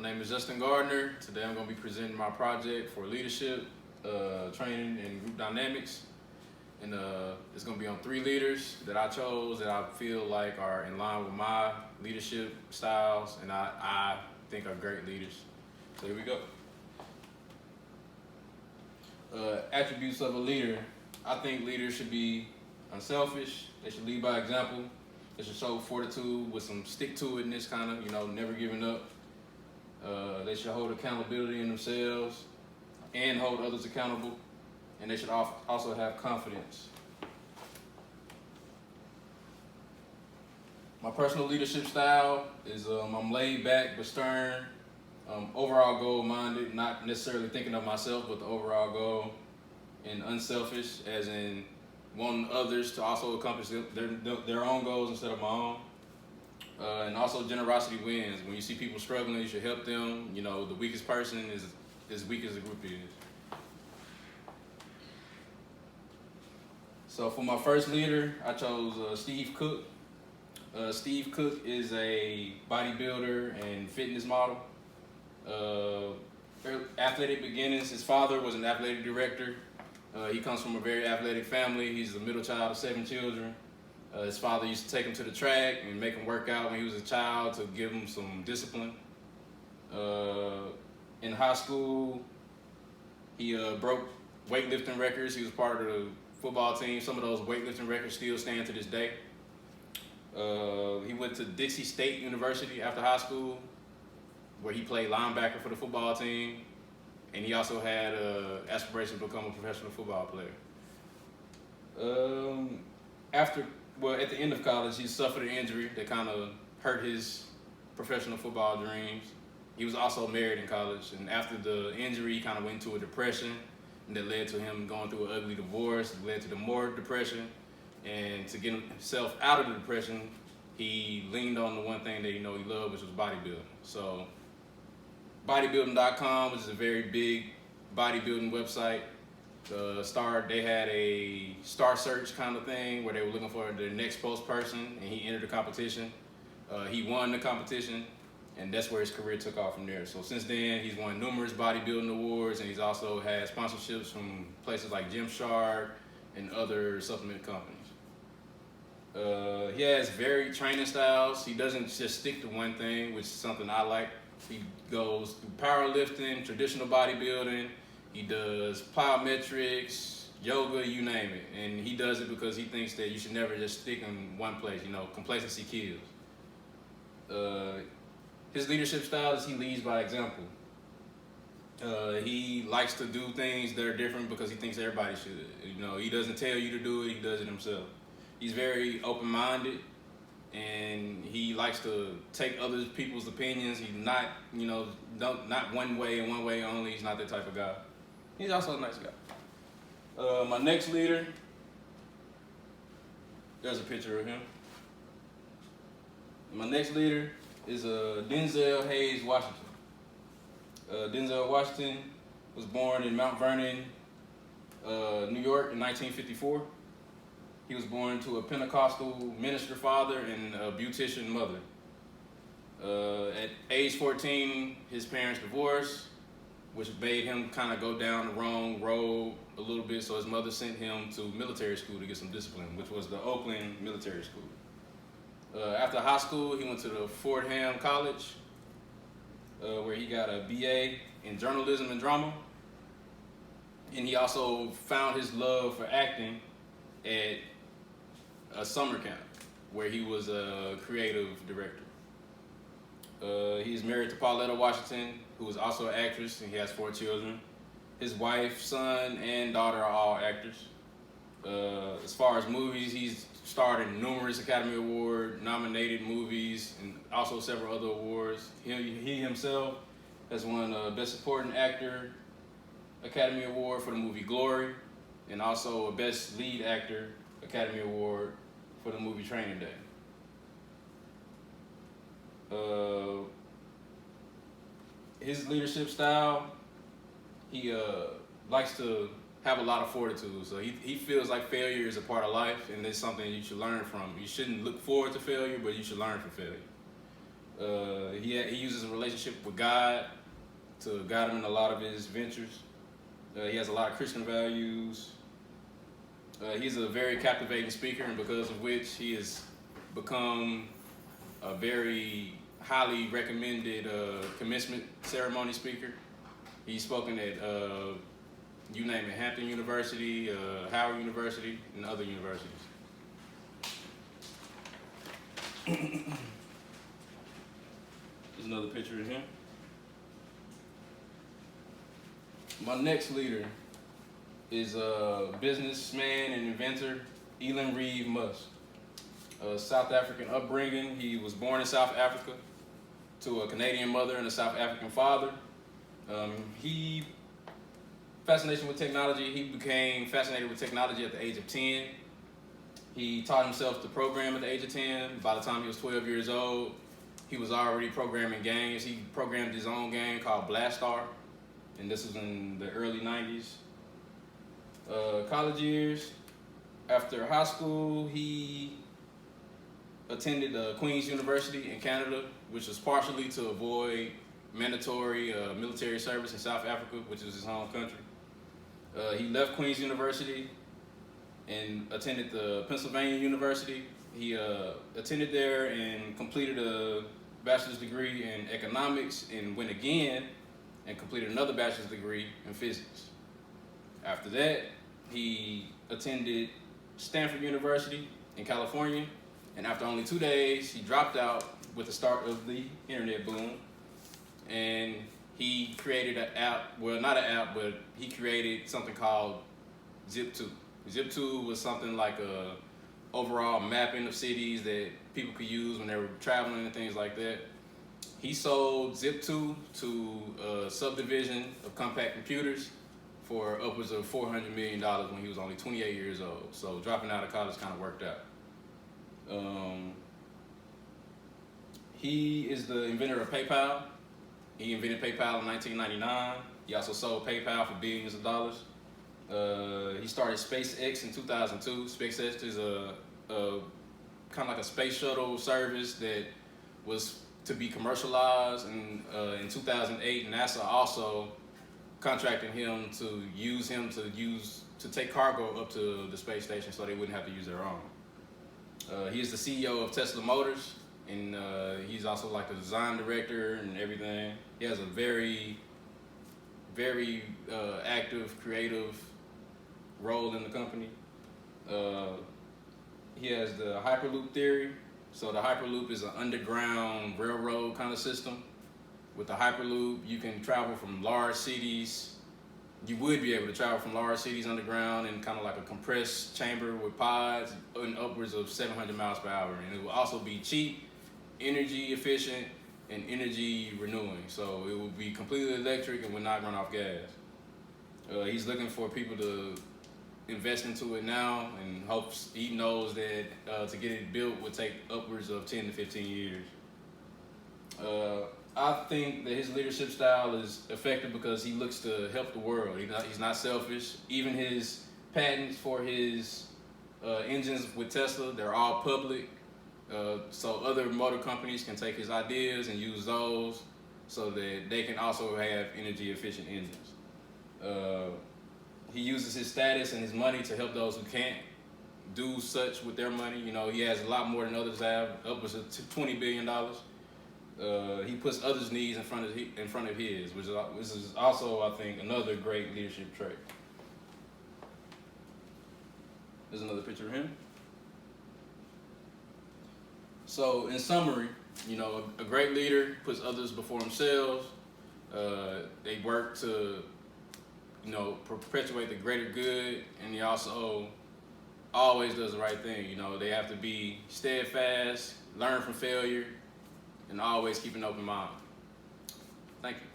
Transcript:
My name is Justin Gardner. Today I'm going to be presenting my project for leadership, training, and group dynamics. And it's going to be on 3 leaders that I chose that I feel like are in line with my leadership styles and I think are great leaders. So here we go. Attributes of a leader. I think leaders should be unselfish. They should lead by example. They should show fortitude with some stick-to-itness, kind of, never giving up. They should hold accountability in themselves and hold others accountable. And they should also have confidence. My personal leadership style is I'm laid back but stern, overall goal-minded, not necessarily thinking of myself, but the overall goal, and unselfish, as in wanting others to also accomplish their own goals instead of my own. And also generosity wins. When you see people struggling, you should help them. The weakest person is as weak as the group is. So for my first leader, I chose Steve Cook. Steve Cook is a bodybuilder and fitness model. Athletic beginnings. His father was an athletic director. He comes from a very athletic family. He's the middle child of 7 children. His father used to take him to the track and make him work out when he was a child to give him some discipline. In high school, he broke weightlifting records. He was part of the football team. Some of those weightlifting records still stand to this day. He went to Dixie State University after high school, where he played linebacker for the football team. And he also had aspirations to become a professional football player. At the end of college, he suffered an injury that kind of hurt his professional football dreams. He was also married in college, and after the injury, he kind of went into a depression, and that led to him going through an ugly divorce. It led to more depression, and to get himself out of the depression, he leaned on the one thing that he loved, which was bodybuilding. So bodybuilding.com, which is a very big bodybuilding website. They had a star search kind of thing where they were looking for the next spokesperson, and he entered the competition. He won the competition, and that's where his career took off from there. So since then, he's won numerous bodybuilding awards, and he's also had sponsorships from places like Gymshark and other supplement companies. He has varied training styles. He doesn't just stick to one thing, which is something I like. He goes through powerlifting, traditional bodybuilding. He does plyometrics, yoga, you name it. And he does it because he thinks that you should never just stick in one place. Complacency kills. His leadership style is he leads by example. He likes to do things that are different because he thinks everybody should. He doesn't tell you to do it, he does it himself. He's very open-minded, and he likes to take other people's opinions. He's not, not one way and one way only. He's not that type of guy. He's also a nice guy. My next leader, there's a picture of him. My next leader is Denzel Hayes Washington. Denzel Washington was born in Mount Vernon, New York in 1954. He was born to a Pentecostal minister father and a beautician mother. At age 14, his parents divorced, which made him kind of go down the wrong road a little bit, so his mother sent him to military school to get some discipline, which was the Oakland Military School. After high school, he went to the Fordham College, where he got a BA in journalism and drama. And he also found his love for acting at a summer camp where he was a creative director. He's married to Pauletta Washington, who is also an actress, and he has 4 children. His wife, son, and daughter are all actors. As far as movies, he's starred in numerous Academy Award nominated movies and also several other awards. He himself has won Best Supporting Actor Academy Award for the movie Glory, and also a Best Lead Actor Academy Award for the movie Training Day. His leadership style, he likes to have a lot of fortitude. So he feels like failure is a part of life, and it's something you should learn from. You shouldn't look forward to failure, but you should learn from failure. He uses a relationship with God to guide him in a lot of his ventures. He has a lot of Christian values. He's a very captivating speaker, and because of which he has become a very highly recommended commencement ceremony speaker. He's spoken at, you name it, Hampton University, Howard University, and other universities. There's another picture of him. My next leader is a businessman and inventor, Elon Reeve Musk. South African upbringing. He was born in South Africa to a Canadian mother and a South African father. He fascination with technology. He became fascinated with technology at the age of 10. He taught himself to program at the age of 10. By the time he was 12 years old, he was already programming games. He programmed his own game called Blastar, and this was in the early 90s. College years. After high school, he attended Queen's University in Canada, which was partially to avoid mandatory military service in South Africa, which is his home country. He left Queen's University and attended the Pennsylvania University. He attended there and completed a bachelor's degree in economics, and went again and completed another bachelor's degree in physics. After that, he attended Stanford University in California, and after only 2 days, he dropped out with the start of the internet boom, and he created an app, well, not an app, but he created something called Zip2. Zip2 was something like a overall mapping of cities that people could use when they were traveling and things like that. He sold Zip2 to a subdivision of Compaq Computers for upwards of $400 million when he was only 28 years old. So dropping out of college kind of worked out. He is the inventor of PayPal. He invented PayPal in 1999. He also sold PayPal for billions of dollars. He started SpaceX in 2002. SpaceX is a kind of like a space shuttle service that was to be commercialized, and in 2008, NASA also contracted him to take cargo up to the space station so they wouldn't have to use their own. He is the CEO of Tesla Motors, and he's also like the design director and everything. He has a very, very active, creative role in the company. He has the Hyperloop theory. So the Hyperloop is an underground railroad kind of system. With the Hyperloop, you can travel from large cities. You would be able to travel from large cities underground in kind of like a compressed chamber with pods and upwards of 700 miles per hour. And it will also be cheap, energy efficient, and energy renewing. So it will be completely electric and will not run off gas. He's looking for people to invest into it now, and hopes he knows that to get it built would take upwards of 10 to 15 years. I think that his leadership style is effective because he looks to help the world. He's not selfish. Even his patents for his engines with Tesla, they're all public. So other motor companies can take his ideas and use those so that they can also have energy efficient engines. He uses his status and his money to help those who can't do such with their money. You know, he has a lot more than others have, upwards of $20 billion. He puts others' needs in front of his, which is also, I think, another great leadership trait. There's another picture of him. So, in summary, you know, a great leader puts others before themselves. They work to, you know, perpetuate the greater good, and he also always does the right thing. You know, they have to be steadfast, learn from failure, and always keep an open mind. Thank you.